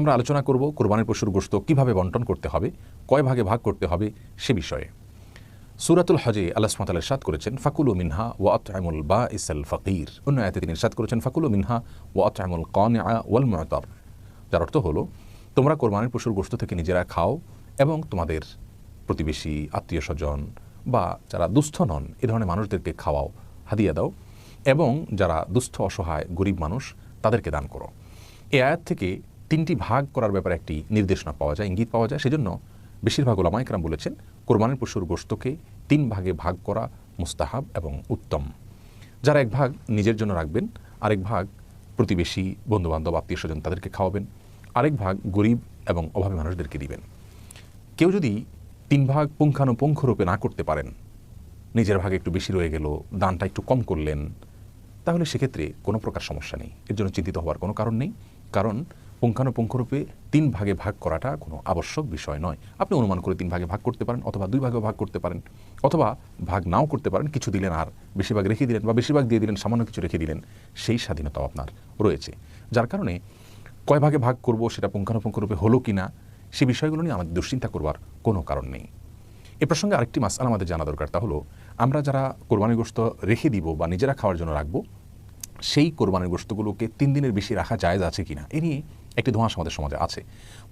আমরা আলোচনা করব কোরবানির পশুর গোশত কিভাবে বন্টন করতে হবে, কয় ভাগে ভাগ করতে হবে সে বিষয়ে। সূরাতুল হজে আল্লাহ সুবহানাহু ওয়া তাআলা ইরশাদ করেছেন, ফাকুলু মিনহা ওয়া আত'ইমুল বাঈসাল ফাকির। অন্য আয়াতে তিনি ইরশাদ করেছেন, ফাকুলু মিনহা ওয়া আত'ইমুল কানিআ ওয়াল মু'তার। যার অর্থ হলো, তোমরা কোরবানির পশুর গোশত থেকে নিজেরা খাও এবং তোমাদের প্রতিবেশী, আত্মীয়-স্বজন বা যারা দুস্থ নন এ ধরনের মানুষদেরকে খাওয়াও, হাদিয়া দাও, এবং যারা দুস্থ, অসহায়, গরিব মানুষ তাদেরকে দান করো। এই আয়াত থেকে তিনটি ভাগ করার ব্যাপারে একটি নির্দেশনা পাওয়া যায়, ইঙ্গিত পাওয়া যায়। সেজন্য বেশিরভাগ উলামায়ে কেরাম বলেছেন কোরবানির পশুর গোশতকে তিন ভাগে ভাগ করা মুস্তাহাব এবং উত্তম। যারা এক ভাগ নিজের জন্য রাখবেন, আরেক ভাগ প্রতিবেশী, বন্ধুবান্ধব, আত্মীয়-স্বজন তাদেরকে খাওয়াবেন, আরেক ভাগ গরিব এবং অভাবী মানুষদেরকে দিবেন। কেউ যদি তিন ভাগ পুঙ্খানুপুঙ্খরূপে না করতে পারেন, নিজের ভাগে একটু বেশি রয়ে গেল, দানটা একটু কম করলেন, তাহলে সেক্ষেত্রে কোনো প্রকার সমস্যা নেই, এর জন্য চিন্তিত হওয়ার কোনো কারণ নেই। কারণ পুঙ্খানুপুঙ্খরূপে তিন ভাগে ভাগ করাটা কোনো আবশ্যক বিষয় নয়। আপনি অনুমান করে তিন ভাগে ভাগ করতে পারেন, অথবা দুই ভাগে ভাগ করতে পারেন, অথবা ভাগ নাও করতে পারেন, কিছু দিলেন আর বেশিরভাগ রেখে দিলেন, বা বেশিরভাগ দিয়ে দিলেন, সামান্য কিছু রেখে দিলেন, সেই স্বাধীনতাও আপনার রয়েছে। যার কারণে কয় ভাগে ভাগ করব সেটা পুঙ্খানুপুঙ্খরূপে হলো কি না সে বিষয়গুলো নিয়ে আমাদের দুশ্চিন্তা করবার কোনো কারণ নেই। এ প্রসঙ্গে আরেকটি মাসআলা আমাদের জানা দরকার, তা হলো আমরা যারা কোরবানির গোশত রেখে দিব বা নিজেরা খাওয়ার জন্য রাখবো, সেই কোরবানির গোশতগুলোকে 3 দিনের বেশি রাখা জায়েজ আছে কিনা এ নিয়ে একটি ধোঁয়াশা আমাদের সমাজে আছে।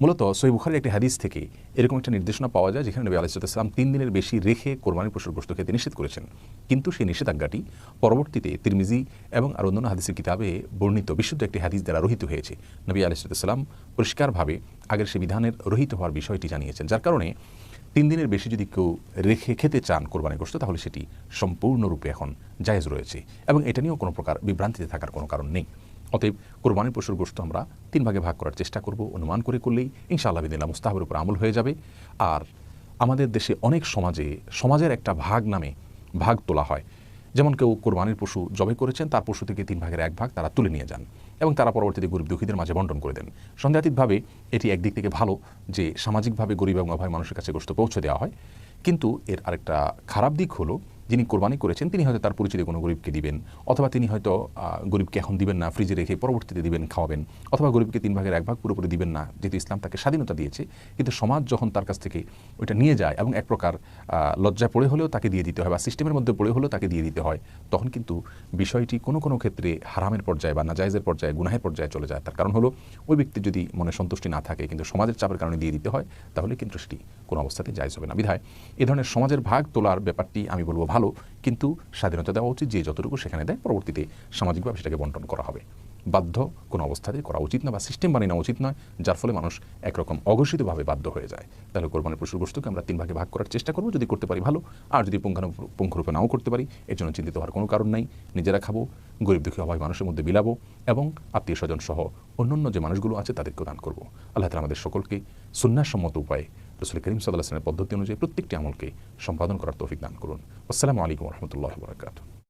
মূলত সহিহ বুখারীর একটি হাদিস থেকে এরকম একটা নির্দেশনা পাওয়া যায়, যেখানে নবী আলাইহিস সালাম 3 দিনের বেশি রেখে কোরবানির পশুর গোশত খেতে নিষেধ করেছেন। কিন্তু সেই নিষেধাজ্ঞাটি পরবর্তীতে তিরমিজি এবং আর অন্যান্য হাদিসের কিতাবে বর্ণিত বিশুদ্ধ একটি হাদিস দ্বারা রহিত হয়েছে। নবী আলাইহিস সালাম পরিষ্কারভাবে আগের সেই বিধানের রহিত হওয়ার বিষয়টি জানিয়েছেন। যার কারণে 3 দিনের বেশি যদি কেউ রেখে খেতে চান কোরবানির গোশত, তাহলে সেটি সম্পূর্ণরূপে এখন জায়েজ রয়েছে, এবং এটা নিয়েও কোনো প্রকার বিভ্রান্তিতে থাকার কোনো কারণ নেই। অতএব কোরবানির পশুর গোশত আমরা 3 ভাগে ভাগ করার চেষ্টা করব, অনুমান করলেই ইনশাআল্লাহ বিদিনিল্লাহ মুস্তাহাবের উপর আমল হয়ে যাবে। আর আমাদের দেশে অনেক সমাজের একটা ভাগ নামে ভাগ তোলা হয়। যেমন কেউ কোরবানির পশু জবাই করেছেন, তার পশু থেকে 3 ভাগের 1 ভাগ তারা তুলে নিয়ে যান এবং তারা পরবর্তীতে গরিব দুঃখীদের মাঝে বন্টন করে দেন। সন্দেহাতীতভাবে এটি একদিক থেকে ভালো যে সামাজিকভাবে গরিব এবং অভাবী মানুষের কাছে গোশত পৌঁছে দেওয়া হয়, কিন্তু এর আরেকটা খারাপ দিক হলো, যিনি কোরবানি করেছেন তিনি হয়তো তার পরিচিত কোনো গরিবকে দিবেন, অথবা তিনি হয়তো গরিবকে এখন দিবেন না, ফ্রিজে রেখে পরবর্তীতে দিবেন, খাওয়াবেন, অথবা গরিবকে 3 ভাগের 1 ভাগ পুরোপুরি দিবেন না, যেহেতু ইসলাম তাকে স্বাধীনতা দিয়েছে। কিন্তু সমাজ যখন তার কাছ থেকে ওইটা নিয়ে যায় এবং এক প্রকার লজ্জায় পড়ে হলেও তাকে দিয়ে দিতে হয়, বা সিস্টেমের মধ্যে পড়ে হলেও তাকে দিয়ে দিতে হয়, তখন কিন্তু বিষয়টি কোনো কোনো ক্ষেত্রে হারামের পর্যায়ে বা নাজায়েজের পর্যায়ে, গুনাহের পর্যায়ে চলে যায়। তার কারণ হলো ওই ব্যক্তির যদি মনে সন্তুষ্টি না থাকে, কিন্তু সমাজের চাপের কারণে দিয়ে দিতে হয়, তাহলে কিন্তু সেটি কোনো অবস্থাতে জায়েজ হবে না। বিধায় এ ধরনের সমাজের ভাগ তোলার ব্যাপারটি আমি বলবো ভালো, কিন্তু স্বাধীনতা দেওয়া উচিত, যে যতটুকু সেখানে দেয় পরবর্তীতে সামাজিকভাবে সেটাকে বন্টন করা হবে। বাধ্য কোনো অবস্থাতেই করা উচিত না, বা সিস্টেম বানিয়ে নেওয়া উচিত নয়, যার ফলে মানুষ একরকম অঘোষিতভাবে বাধ্য হয়ে যায়। তাহলে কোরবানির পশুর গোশতকে আমরা 3 ভাগে ভাগ করার চেষ্টা করবো, যদি করতে পারি ভালো, আর যদি পুঙ্খানুপুঙ্খরূপে নাও করতে পারি, এর জন্য চিন্তিত হওয়ার কোনো কারণ নাই। নিজেরা খাবো, গরিব দুঃখী অভাবী মানুষের মধ্যে বিলাবো, এবং আত্মীয় স্বজন সহ অন্যান্য যে মানুষগুলো আছে তাদেরকেও দান করবো। আল্লাহ তাআলা আমাদের সকলকে সুন্নাহসম্মত উপায়ে রাসূল করিম সাল্লাল্লাহু আলাইহি ওয়াসাল্লামের পদ্ধতি অনুযায়ী প্রত্যেকটি আমলকে সম্পাদন করার তৌফিক দান করুন। আসসালামু আলাইকুম ওয়া রাহমাতুল্লাহি ওয়া বারাকাতুহু।